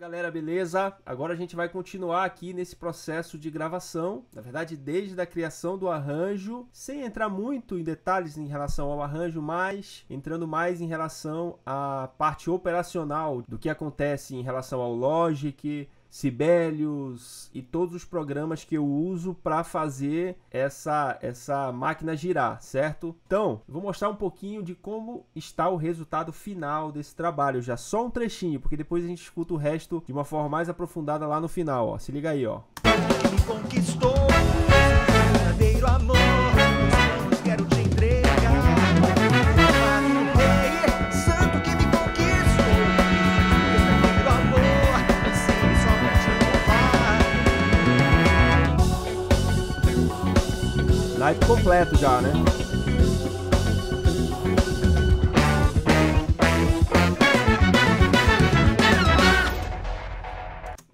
Galera, beleza? Agora a gente vai continuar aqui nesse processo de gravação, na verdade desde a criação do arranjo, sem entrar muito em detalhes em relação ao arranjo, mas entrando mais em relação à parte operacional do que acontece em relação ao Logic, Sibelius e todos os programas que eu uso para fazer essa máquina girar, certo? Então, eu vou mostrar um pouquinho de como está o resultado final desse trabalho, já só um trechinho, porque depois a gente escuta o resto de uma forma mais aprofundada lá no final, ó. Se liga aí, ó. Me conquistou, esse verdadeiro amor, os quero te entregar. Rei, santo que me conquistou, verdadeiro amor, assim só pra te louvar. Naipe completo já, né?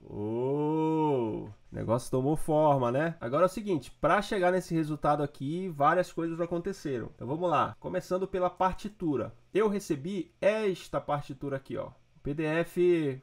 O negócio tomou forma, né? Agora é o seguinte, para chegar nesse resultado aqui, várias coisas aconteceram. Então vamos lá, começando pela partitura. Eu recebi esta partitura aqui, ó, PDF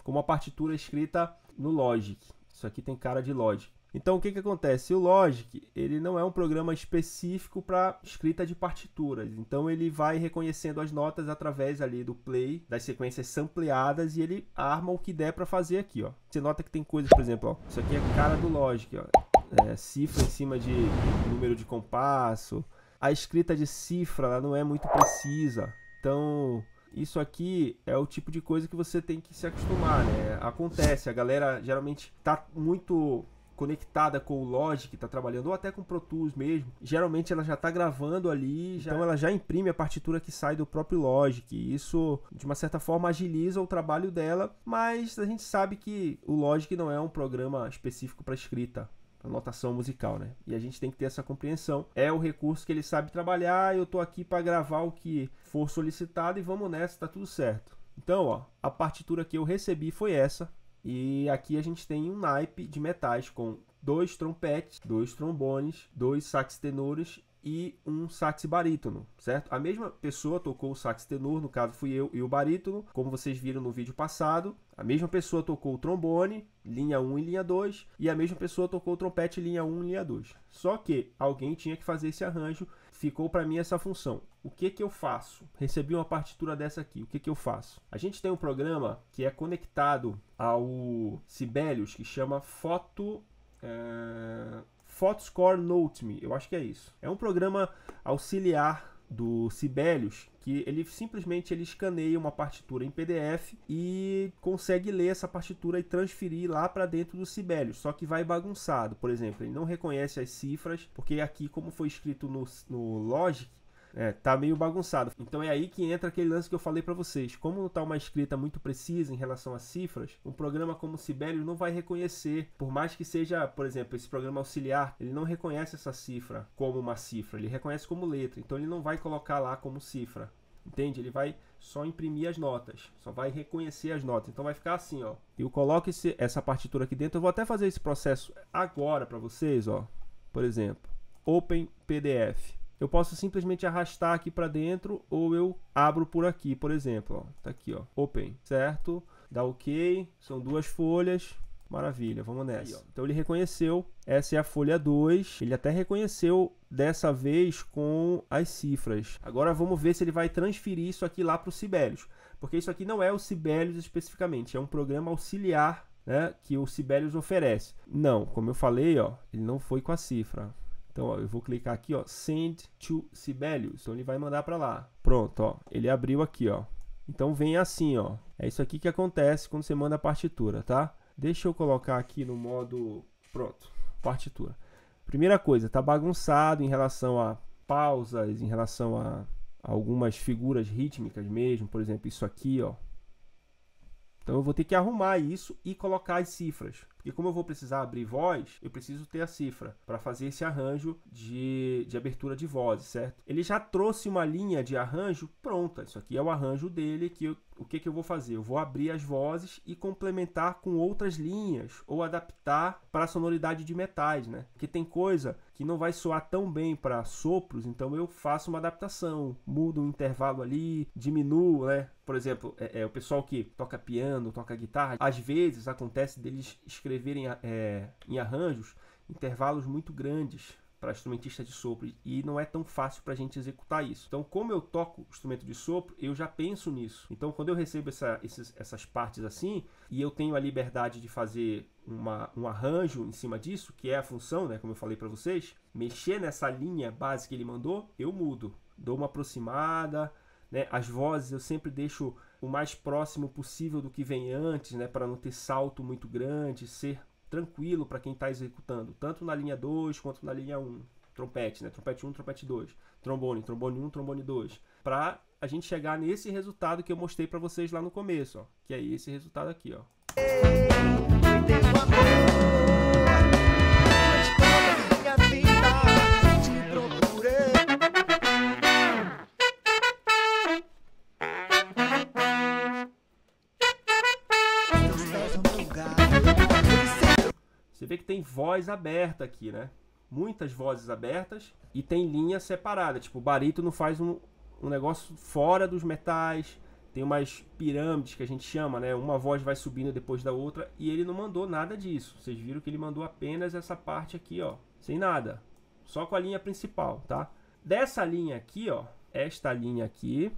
com uma partitura escrita no Logic. Isso aqui tem cara de Logic. Então o que acontece? O Logic, ele não é um programa específico para escrita de partituras. Então ele vai reconhecendo as notas através ali do play, das sequências sampleadas, e ele arma o que der para fazer aqui, ó. Você nota que tem coisas, por exemplo, ó, isso aqui é cara do Logic, ó. Cifra em cima de número de compasso. A escrita de cifra ela não é muito precisa. Então isso aqui é o tipo de coisa que você tem que se acostumar, né? Acontece, a galera geralmente tá muito conectada com o Logic, está trabalhando, ou até com o Pro Tools mesmo, geralmente ela já está gravando ali, então ela já imprime a partitura que sai do próprio Logic. Isso, de uma certa forma, agiliza o trabalho dela, mas a gente sabe que o Logic não é um programa específico para escrita, para notação musical, né? E a gente tem que ter essa compreensão. É o recurso que ele sabe trabalhar, eu estou aqui para gravar o que for solicitado e vamos nessa, tá tudo certo. Então, ó, a partitura que eu recebi foi essa. E aqui a gente tem um naipe de metais com 2 trompetes, 2 trombones, 2 sax tenores e um sax barítono, certo? A mesma pessoa tocou o sax tenor, no caso fui eu, e o barítono, como vocês viram no vídeo passado. A mesma pessoa tocou o trombone, linha 1 e linha 2, e a mesma pessoa tocou o trompete, linha 1 e linha 2. Só que alguém tinha que fazer esse arranjo, ficou para mim essa função. O que eu faço? Recebi uma partitura dessa aqui, o que eu faço? A gente tem um programa que é conectado ao Sibelius, que chama Photoscore Note Me, eu acho que é isso. É um programa auxiliar do Sibelius que ele simplesmente escaneia uma partitura em PDF e consegue ler essa partitura e transferir lá para dentro do Sibelius, só que vai bagunçado. Por exemplo, ele não reconhece as cifras, porque aqui, como foi escrito no Logic, tá meio bagunçado. Então é aí que entra aquele lance que eu falei para vocês. Como não tá uma escrita muito precisa em relação às cifras, um programa como o Sibelius não vai reconhecer, por mais que seja, por exemplo, esse programa auxiliar, ele não reconhece essa cifra como uma cifra, ele reconhece como letra, então ele não vai colocar lá como cifra, entende? Ele vai só imprimir as notas, só vai reconhecer as notas, então vai ficar assim, ó. Eu coloco essa partitura aqui dentro, eu vou até fazer esse processo agora para vocês, ó. Por exemplo, Open PDF. Eu posso simplesmente arrastar aqui para dentro, ou eu abro por aqui, por exemplo, ó, tá aqui, ó, Open, certo? Dá OK, são 2 folhas, maravilha, vamos nessa. Aí, então ele reconheceu, essa é a folha 2, ele até reconheceu dessa vez com as cifras. Agora vamos ver se ele vai transferir isso aqui lá para o Sibelius, porque isso aqui não é o Sibelius especificamente, é um programa auxiliar, né, que o Sibelius oferece. Não, como eu falei, ó, ele não foi com a cifra. Então, ó, eu vou clicar aqui, ó, Send to Sibelius. Então, ele vai mandar para lá. Pronto, ó, ele abriu aqui, ó. Então, vem assim, ó. É isso aqui que acontece quando você manda a partitura, tá? Deixa eu colocar aqui no modo... Pronto, partitura. Primeira coisa, tá bagunçado em relação a pausas, em relação a algumas figuras rítmicas mesmo. Por exemplo, isso aqui, ó. Então, eu vou ter que arrumar isso e colocar as cifras. Porque como eu vou precisar abrir voz, eu preciso ter a cifra para fazer esse arranjo de abertura de vozes, certo? Ele já trouxe uma linha de arranjo pronta. Isso aqui é o arranjo dele, o que eu vou fazer? Eu vou abrir as vozes e complementar com outras linhas ou adaptar para a sonoridade de metais, né? Porque tem coisa que não vai soar tão bem para sopros, então eu faço uma adaptação, mudo um intervalo ali, diminuo, né? Por exemplo, o pessoal que toca piano, toca guitarra, às vezes acontece deles escreverem em arranjos intervalos muito grandes para instrumentista de sopro, e não é tão fácil para a gente executar isso. Então, como eu toco instrumento de sopro, eu já penso nisso. Então, quando eu recebo essas partes assim, e eu tenho a liberdade de fazer um arranjo em cima disso, que é a função, né, como eu falei para vocês, mexer nessa linha base que ele mandou, eu mudo, dou uma aproximada, né? As vozes eu sempre deixo o mais próximo possível do que vem antes, né, para não ter salto muito grande, ser tranquilo para quem está executando, tanto na linha 2 quanto na linha 1. Trompete, né? Trompete 1, trompete 2. Trombone 1, trombone 2. Para a gente chegar nesse resultado que eu mostrei para vocês lá no começo, ó, que é esse resultado aqui, ó. Você vê que tem voz aberta aqui, né? Muitas vozes abertas e tem linha separada. Tipo, o barítono faz um negócio fora dos metais. Tem umas pirâmides que a gente chama, né? Uma voz vai subindo depois da outra e ele não mandou nada disso. Vocês viram que ele mandou apenas essa parte aqui, ó. Sem nada. Só com a linha principal, tá? Dessa linha aqui, ó. Esta linha aqui,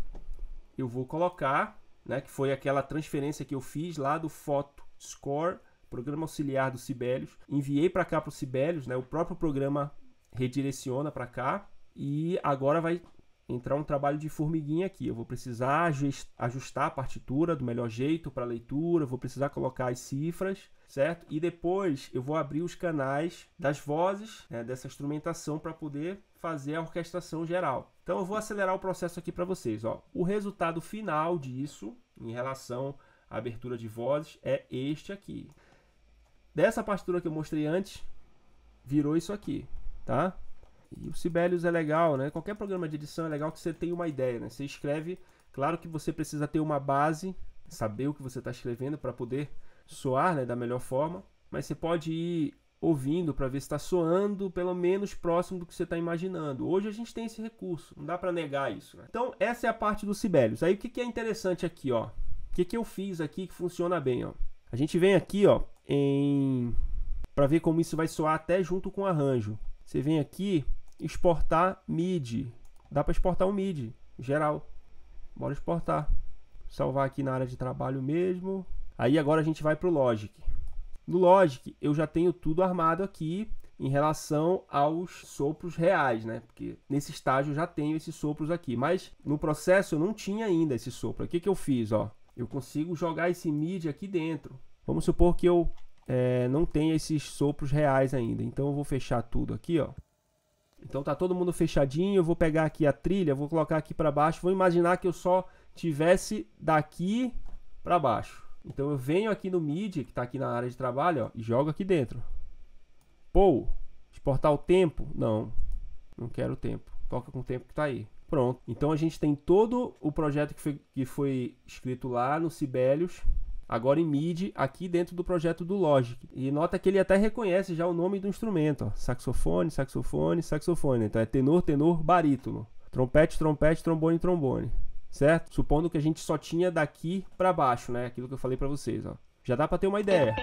eu vou colocar, né? Que foi aquela transferência que eu fiz lá do Photo Score, programa auxiliar do Sibelius, enviei para cá para o Sibelius, né? O próprio programa redireciona para cá e agora vai entrar um trabalho de formiguinha aqui. Eu vou precisar ajustar a partitura do melhor jeito para leitura, vou precisar colocar as cifras, certo? E depois eu vou abrir os canais das vozes, né, dessa instrumentação para poder fazer a orquestração geral. Então eu vou acelerar o processo aqui para vocês, ó. O resultado final disso, em relação à abertura de vozes, é este aqui. Dessa partitura que eu mostrei antes, virou isso aqui, tá? E o Sibelius é legal, né? Qualquer programa de edição é legal que você tenha uma ideia, né? Você escreve, claro que você precisa ter uma base, saber o que você está escrevendo para poder soar, né, da melhor forma, mas você pode ir ouvindo para ver se está soando pelo menos próximo do que você está imaginando. Hoje a gente tem esse recurso, não dá para negar isso, né? Então essa é a parte do Sibelius. Aí o que é interessante aqui, ó? O que eu fiz aqui que funciona bem, ó? A gente vem aqui, ó, para ver como isso vai soar até junto com o arranjo. Você vem aqui, exportar MIDI. Dá para exportar um MIDI, geral. Bora exportar. Salvar aqui na área de trabalho mesmo. Aí agora a gente vai para o Logic. No Logic eu já tenho tudo armado aqui em relação aos sopros reais, né? Porque nesse estágio eu já tenho esses sopros aqui. Mas no processo eu não tinha ainda esse sopro. O que eu fiz, ó? Eu consigo jogar esse MIDI aqui dentro. Vamos supor que eu não tenha esses sopros reais ainda. Então eu vou fechar tudo aqui, ó. Então tá todo mundo fechadinho. Eu vou pegar aqui a trilha, vou colocar aqui para baixo. Vou imaginar que eu só tivesse daqui para baixo. Então eu venho aqui no MIDI, que está aqui na área de trabalho, ó, e jogo aqui dentro. Pô, exportar o tempo? Não, não quero o tempo. Toca com o tempo que está aí. Pronto. Então a gente tem todo o projeto que foi escrito lá no Sibelius, agora em MIDI, aqui dentro do projeto do Logic. E nota que ele até reconhece já o nome do instrumento, ó. Saxofone, saxofone, saxofone. Então é tenor, tenor, barítono. Trompete, trompete, trombone, trombone. Certo? Supondo que a gente só tinha daqui para baixo, né? Aquilo que eu falei para vocês, ó. Já dá para ter uma ideia.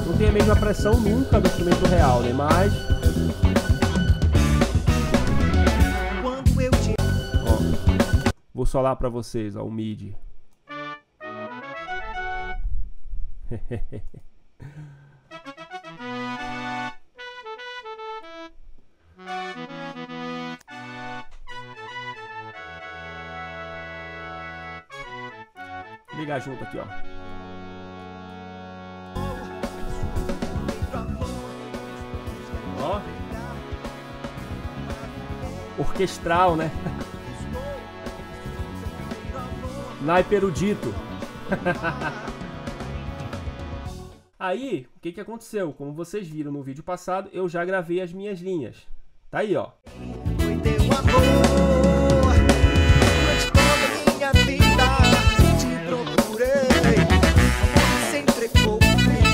Não tem a mesma pressão nunca do instrumento real, né? Mas ó, vou solar para vocês, ó, o MIDI. Ligar junto aqui, ó. Ó. Orquestral, né? Naipe erudito. Aí, o que aconteceu? Como vocês viram no vídeo passado, eu já gravei as minhas linhas. Tá aí, ó. Foi teu amor, durante toda minha vida, te procurei, amor se entregou por mim,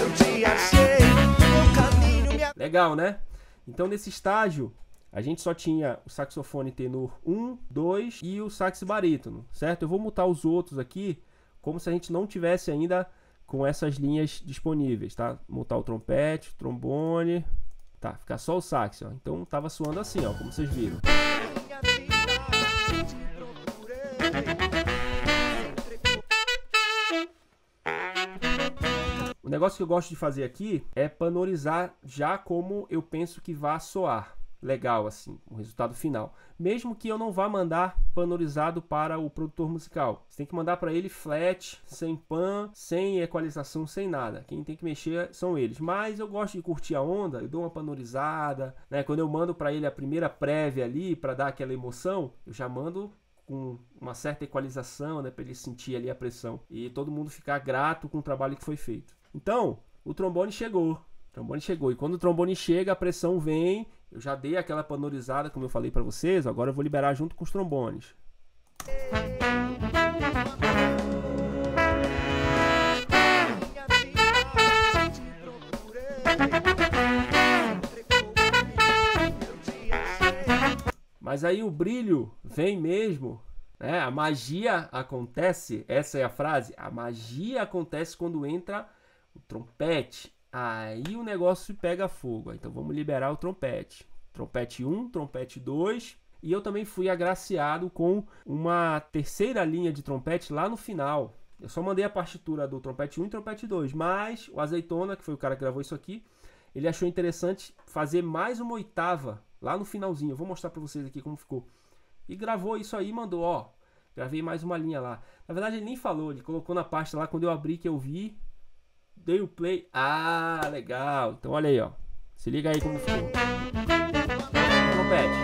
eu te achei, no caminho me... Legal, né? Então, nesse estágio, a gente só tinha o saxofone tenor 1, 2 e o sax barítono, certo? Eu vou mutar os outros aqui, como se a gente não tivesse ainda com essas linhas disponíveis, tá? Mutar o trompete, o trombone, tá? Ficar só o sax, ó. Então tava soando assim, ó, como vocês viram. Minha vida, te procurei, se entregou. O negócio que eu gosto de fazer aqui é panorizar já como eu penso que vai soar. Legal, assim, o resultado final. Mesmo que eu não vá mandar panorizado para o produtor musical. Você tem que mandar para ele flat, sem pan, sem equalização, sem nada. Quem tem que mexer são eles. Mas eu gosto de curtir a onda, eu dou uma panorizada, né? Quando eu mando para ele a primeira prévia ali, para dar aquela emoção, eu já mando com uma certa equalização, né? Para ele sentir ali a pressão. E todo mundo ficar grato com o trabalho que foi feito. Então, o trombone chegou. O trombone chegou. E quando o trombone chega, a pressão vem. Eu já dei aquela panorizada, como eu falei para vocês. Agora eu vou liberar junto com os trombones. Mas aí o brilho vem mesmo, né? A magia acontece, essa é a frase. A magia acontece quando entra o trompete. Aí o negócio pega fogo. Então vamos liberar o trompete. Trompete 1, trompete 2. E eu também fui agraciado com uma terceira linha de trompete lá no final. Eu só mandei a partitura do trompete 1 e trompete 2. Mas o Azeitona, que foi o cara que gravou isso aqui, ele achou interessante fazer mais uma oitava lá no finalzinho. Eu vou mostrar para vocês aqui como ficou. E gravou isso aí e mandou, ó. Gravei mais uma linha lá. Na verdade ele nem falou, ele colocou na pasta lá. Quando eu abri que eu vi, dei o play. Ah, legal. Então olha aí, ó. Se liga aí como ficou. Trompete.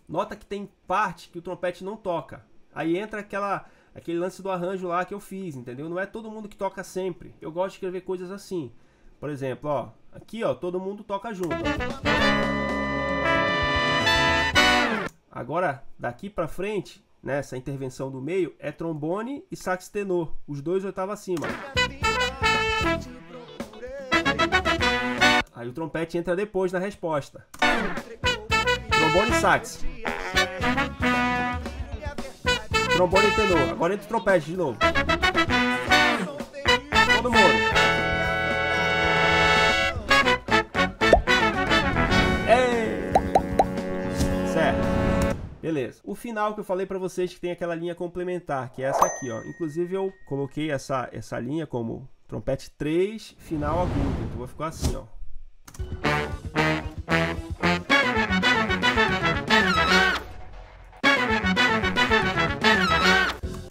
Nota que tem parte que o trompete não toca. Aí entra aquele lance do arranjo lá que eu fiz, entendeu? Não é todo mundo que toca sempre. Eu gosto de escrever coisas assim. Por exemplo, ó. Aqui, ó. Todo mundo toca junto. Agora, daqui pra frente, nessa intervenção do meio, é trombone e sax tenor. Os dois oitavos acima. Aí o trompete entra depois na resposta. Trombone e sax. Trombone e tenor. Agora entra o trompete de novo. Todo mundo. Certo. Beleza. O final que eu falei pra vocês que tem aquela linha complementar, que é essa aqui, ó. Inclusive eu coloquei essa linha como trompete 3, final agudo. Então vai ficar assim, ó.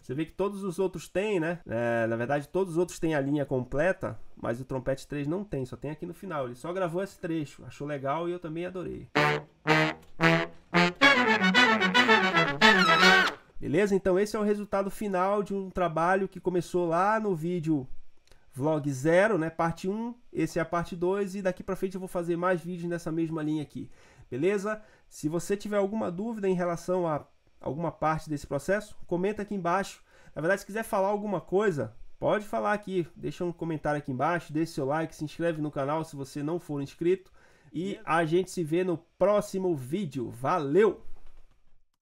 Você vê que todos os outros têm, né? Na verdade, todos os outros têm a linha completa, mas o trompete 3 não tem, só tem aqui no final. Ele só gravou esse trecho, achou legal e eu também adorei. Beleza? Então esse é o resultado final de um trabalho que começou lá no vídeo Vlog 0, né? Parte 1, esse é a parte 2 e daqui pra frente eu vou fazer mais vídeos nessa mesma linha aqui. Beleza? Se você tiver alguma dúvida em relação a alguma parte desse processo, comenta aqui embaixo. Na verdade, se quiser falar alguma coisa, pode falar aqui. Deixa um comentário aqui embaixo, deixe seu like, se inscreve no canal se você não for inscrito. E a gente se vê no próximo vídeo. Valeu!